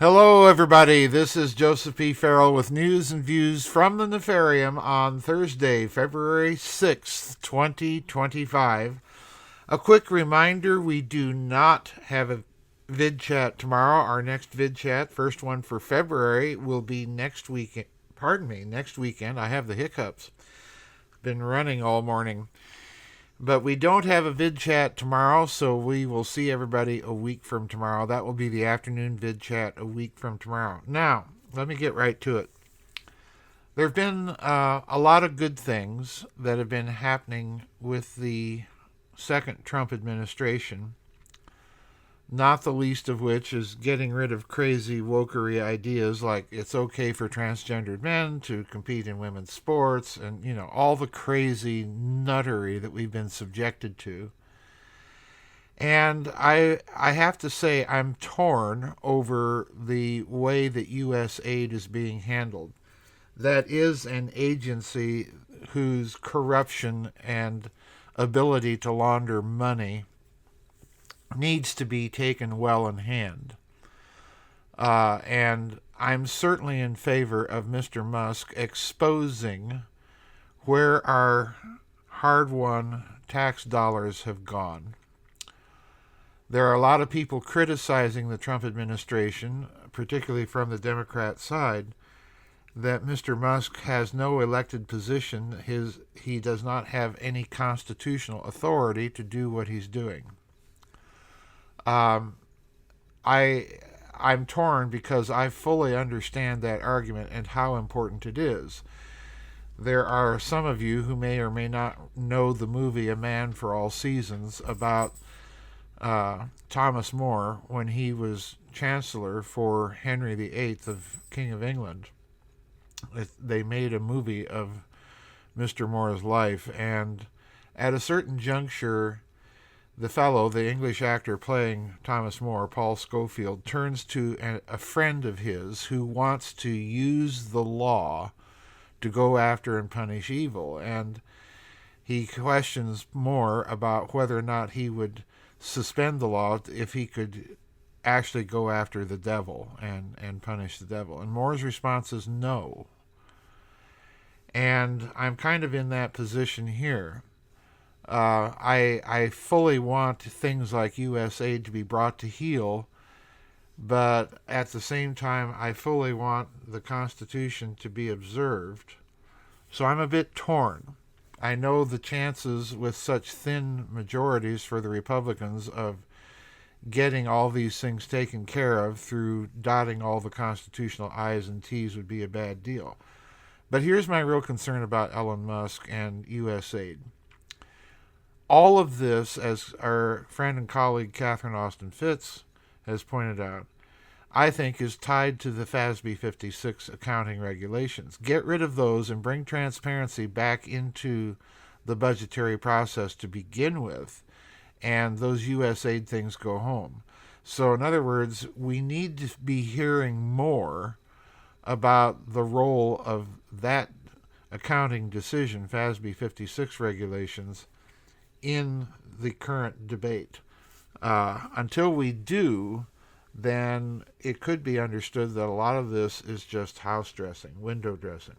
Hello, everybody. This is Joseph P. Farrell with news and views from the Nefarium on Thursday, February 6th, 2025. A quick reminder, we do not have a vid chat tomorrow. Our next vid chat, first one for February, will be next weekend. Next weekend. I have the hiccups. Been running all morning. But we don't have a vid chat tomorrow, so we will see everybody a week from tomorrow. That will be the afternoon vid chat a week from tomorrow. Now, let me get right to it. There have been a lot of good things that have been happening with the second Trump administration, not the least of which is getting rid of crazy wokery ideas like it's okay for transgendered men to compete in women's sports and, all the crazy nuttery that we've been subjected to. And I have to say I'm torn over the way that U.S. aid is being handled. That is an agency whose corruption and ability to launder money needs to be taken well in hand. And I'm certainly in favor of Mr. Musk exposing where our hard-won tax dollars have gone. There are a lot of people criticizing the Trump administration, particularly from the Democrat side, that Mr. Musk has no elected position. He does not have any constitutional authority to do what he's doing. I'm torn because I fully understand that argument and how important it is. There are some of you who may or may not know the movie A Man for All Seasons about Thomas More when he was Chancellor for Henry VIII of King of England. They made a movie of Mr. More's life, and at a certain juncture, the English actor playing Thomas More, Paul Scofield, turns to a friend of his who wants to use the law to go after and punish evil. And he questions More about whether or not he would suspend the law if he could actually go after the devil and punish the devil. And More's response is no. And I'm kind of in that position here. I fully want things like U.S. aid to be brought to heel, but at the same time, I fully want the Constitution to be observed. So I'm a bit torn. I know the chances with such thin majorities for the Republicans of getting all these things taken care of through dotting all the constitutional I's and T's would be a bad deal. But here's my real concern about Elon Musk and U.S. aid. All of this, as our friend and colleague Catherine Austin Fitts has pointed out, I think is tied to the FASB 56 accounting regulations. Get rid of those and bring transparency back into the budgetary process to begin with, and those U.S. aid things go home. So in other words, we need to be hearing more about the role of that accounting decision, FASB 56 regulations, in the current debate. Until we do, then it could be understood that a lot of this is just house dressing, window dressing.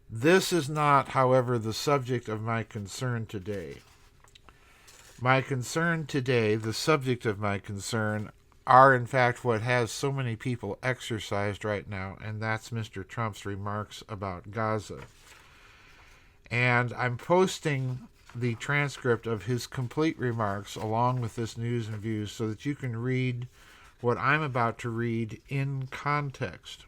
This is not, however, the subject of my concern today. My concern today, the subject of my concern, are in fact what has so many people exercised right now, and that's Mr. Trump's remarks about Gaza. And I'm posting the transcript of his complete remarks along with this news and views so that you can read what I'm about to read in context.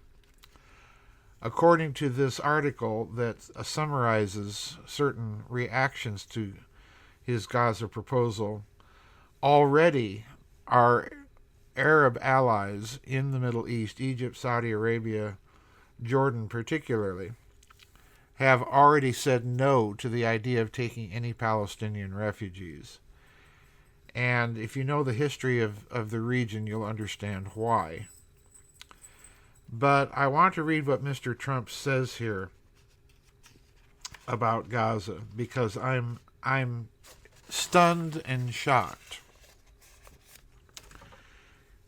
According to this article that summarizes certain reactions to his Gaza proposal, already our Arab allies in the Middle East, Egypt, Saudi Arabia, Jordan particularly, have already said no to the idea of taking any Palestinian refugees. And if you know the history of the region, you'll understand why. But I want to read what Mr. Trump says here about Gaza, because I'm stunned and shocked.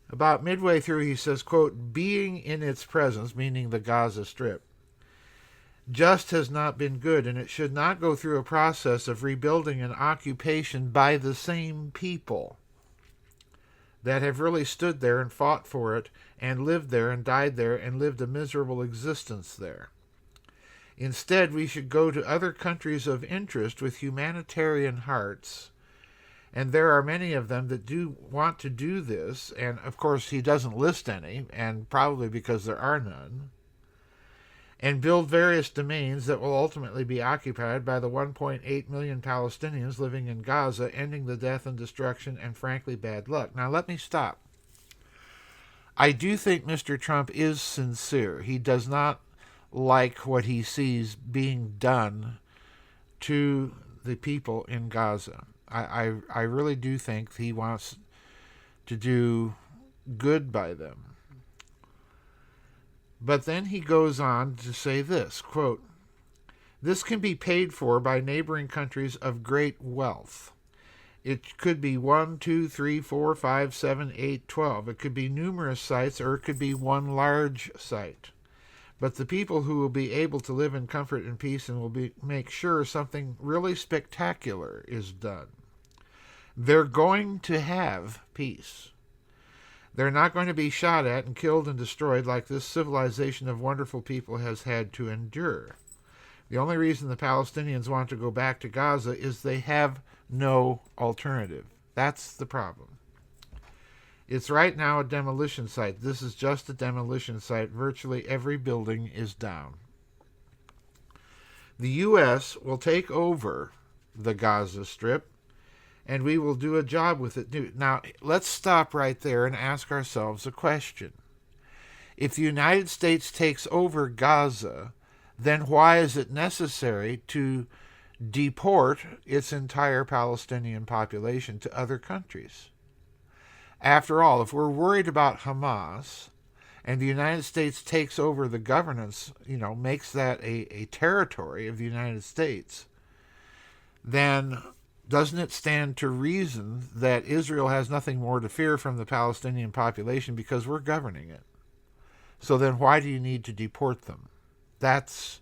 About midway through, he says, quote, being in its presence, meaning the Gaza Strip, just has not been good, and it should not go through a process of rebuilding an occupation by the same people that have really stood there and fought for it and lived there and died there and lived a miserable existence there. Instead, we should go to other countries of interest with humanitarian hearts, and there are many of them that do want to do this, and of course he doesn't list any, and probably because there are none, and build various domains that will ultimately be occupied by the 1.8 million Palestinians living in Gaza, ending the death and destruction and, frankly, bad luck. Now, let me stop. I do think Mr. Trump is sincere. He does not like what he sees being done to the people in Gaza. I really do think he wants to do good by them. But then he goes on to say this, quote, this can be paid for by neighboring countries of great wealth. It could be 1, 2, 3, 4, 5, 7, 8, 12. It could be numerous sites, or it could be one large site. But the people who will be able to live in comfort and peace and will make sure something really spectacular is done. They're going to have peace. They're not going to be shot at and killed and destroyed like this civilization of wonderful people has had to endure. The only reason the Palestinians want to go back to Gaza is they have no alternative. That's the problem. It's right now a demolition site. This is just a demolition site. Virtually every building is down. The U.S. will take over the Gaza Strip, and we will do a job with it. Now, let's stop right there and ask ourselves a question. If the United States takes over Gaza, then why is it necessary to deport its entire Palestinian population to other countries? After all, if we're worried about Hamas and the United States takes over the governance, makes that a territory of the United States, then doesn't it stand to reason that Israel has nothing more to fear from the Palestinian population because we're governing it? So then why do you need to deport them? That's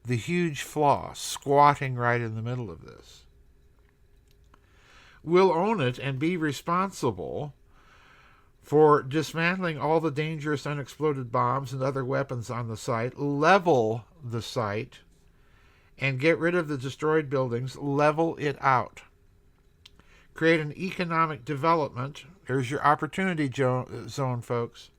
the huge flaw squatting right in the middle of this. We'll own it and be responsible for dismantling all the dangerous unexploded bombs and other weapons on the site, level the site, and get rid of the destroyed buildings, level it out. Create an economic development, here's your opportunity zone, folks,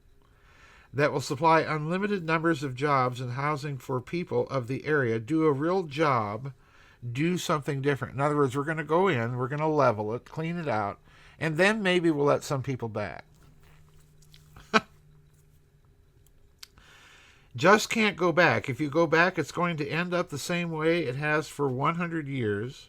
that will supply unlimited numbers of jobs and housing for people of the area. Do a real job, do something different. In other words, we're going to go in, we're going to level it, clean it out, and then maybe we'll let some people back. Just can't go back. If you go back, it's going to end up the same way it has for 100 years.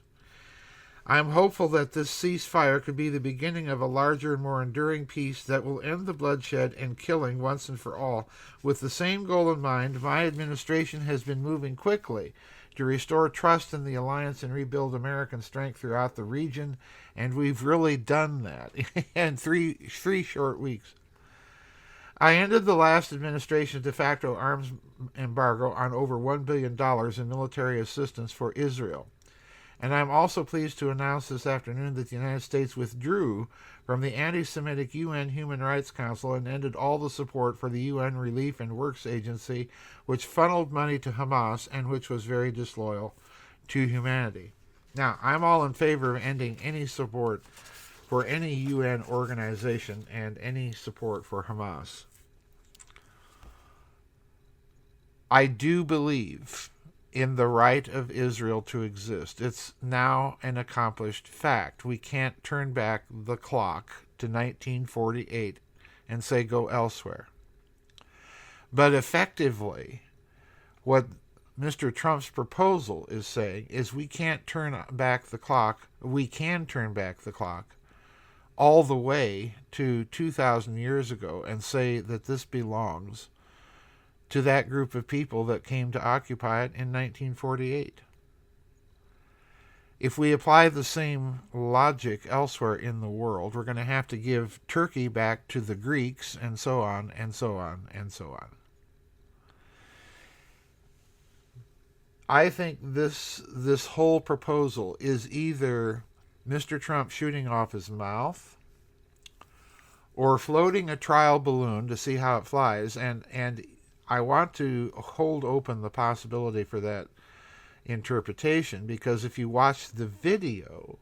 I'm hopeful that this ceasefire could be the beginning of a larger and more enduring peace that will end the bloodshed and killing once and for all. With the same goal in mind, my administration has been moving quickly to restore trust in the alliance and rebuild American strength throughout the region, and we've really done that in three short weeks. I ended the last administration's de facto arms embargo on over $1 billion in military assistance for Israel. And I'm also pleased to announce this afternoon that the United States withdrew from the anti-Semitic UN Human Rights Council and ended all the support for the UN Relief and Works Agency, which funneled money to Hamas and which was very disloyal to humanity. Now, I'm all in favor of ending any support for any UN organization and any support for Hamas. I do believe in the right of Israel to exist. It's now an accomplished fact. We can't turn back the clock to 1948 and say go elsewhere. But effectively, what Mr. Trump's proposal is saying is we can't turn back the clock. We can turn back the clock all the way to 2,000 years ago and say that this belongs to that group of people that came to occupy it in 1948. If we apply the same logic elsewhere in the world, we're going to have to give Turkey back to the Greeks, and so on, and so on, and so on. I think this whole proposal is either Mr. Trump shooting off his mouth or floating a trial balloon to see how it flies, and I want to hold open the possibility for that interpretation, because if you watch the video,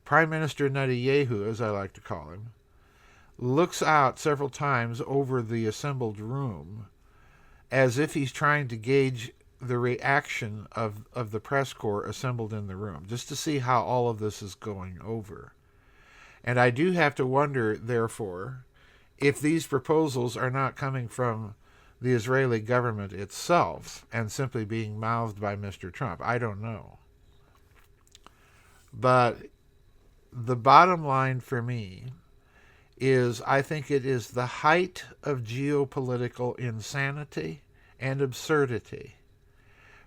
Prime Minister Netanyahu, as I like to call him, looks out several times over the assembled room as if he's trying to gauge the reaction of the press corps assembled in the room, just to see how all of this is going over. And I do have to wonder, therefore, if these proposals are not coming from the Israeli government itself and simply being mouthed by Mr. Trump. I don't know. But the bottom line for me is I think it is the height of geopolitical insanity and absurdity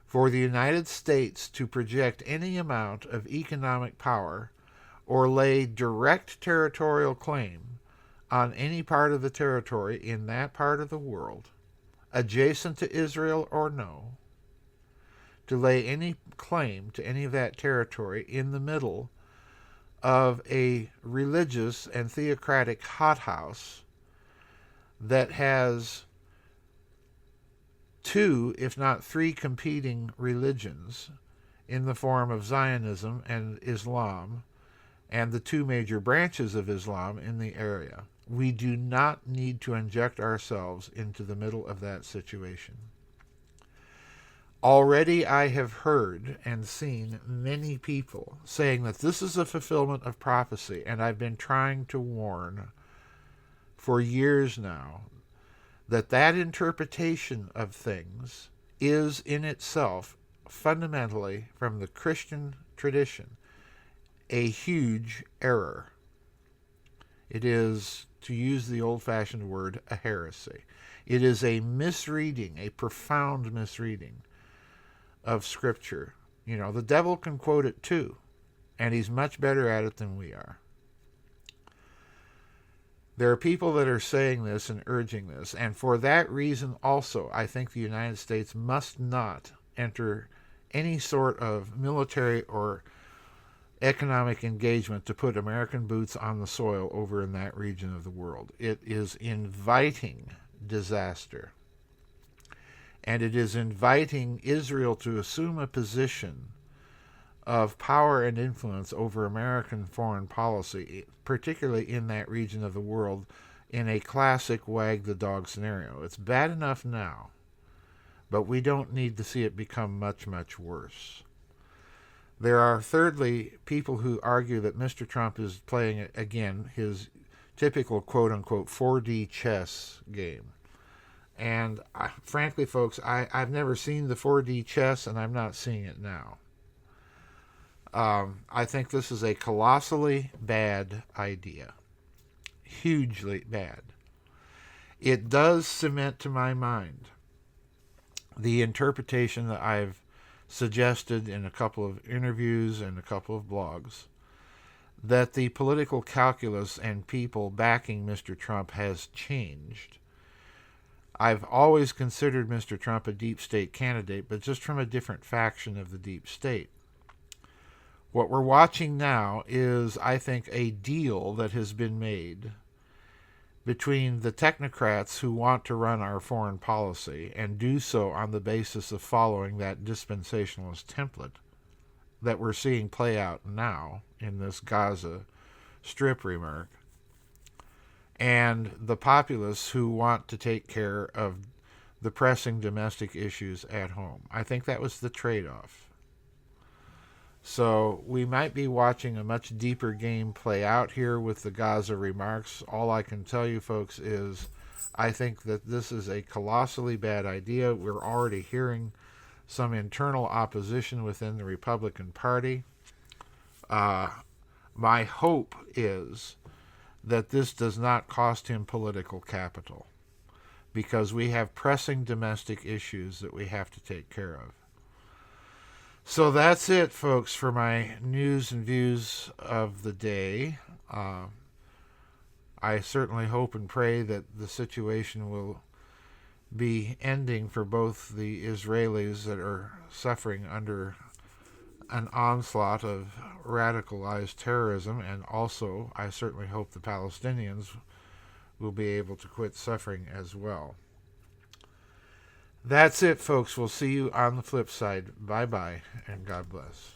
for the United States to project any amount of economic power or lay direct territorial claim on any part of the territory in that part of the world, adjacent to Israel or no, to lay any claim to any of that territory in the middle of a religious and theocratic hothouse that has two, if not three, competing religions in the form of Zionism and Islam, and the two major branches of Islam in the area. We do not need to inject ourselves into the middle of that situation. Already I have heard and seen many people saying that this is a fulfillment of prophecy, and I've been trying to warn for years now that that interpretation of things is in itself fundamentally, from the Christian tradition, a huge error. It is, to use the old-fashioned word, a heresy. It is a misreading, a profound misreading of Scripture. You know, the devil can quote it too, and he's much better at it than we are. There are people that are saying this and urging this, and for that reason also, I think the United States must not enter any sort of military or economic engagement to put American boots on the soil over in that region of the world. It is inviting disaster. And it is inviting Israel to assume a position of power and influence over American foreign policy, particularly in that region of the world, in a classic wag the dog scenario. It's bad enough now, but we don't need to see it become much, much worse. There are, thirdly, people who argue that Mr. Trump is playing, again, his typical quote-unquote 4D chess game. And frankly, folks, I've never seen the 4D chess, and I'm not seeing it now. I think this is a colossally bad idea. Hugely bad. It does cement to my mind the interpretation that I've suggested in a couple of interviews and a couple of blogs, that the political calculus and people backing Mr. Trump has changed. I've always considered Mr. Trump a deep state candidate, but just from a different faction of the deep state. What we're watching now is, I think, a deal that has been made between the technocrats who want to run our foreign policy and do so on the basis of following that dispensationalist template that we're seeing play out now in this Gaza Strip remark, and the populists who want to take care of the pressing domestic issues at home. I think that was the trade-off. So we might be watching a much deeper game play out here with the Gaza remarks. All I can tell you, folks, is I think that this is a colossally bad idea. We're already hearing some internal opposition within the Republican Party. My hope is that this does not cost him political capital, because we have pressing domestic issues that we have to take care of. So that's it, folks, for my news and views of the day. I certainly hope and pray that the situation will be ending for both the Israelis that are suffering under an onslaught of radicalized terrorism, and also I certainly hope the Palestinians will be able to quit suffering as well. That's it, folks. We'll see you on the flip side. Bye-bye, and God bless.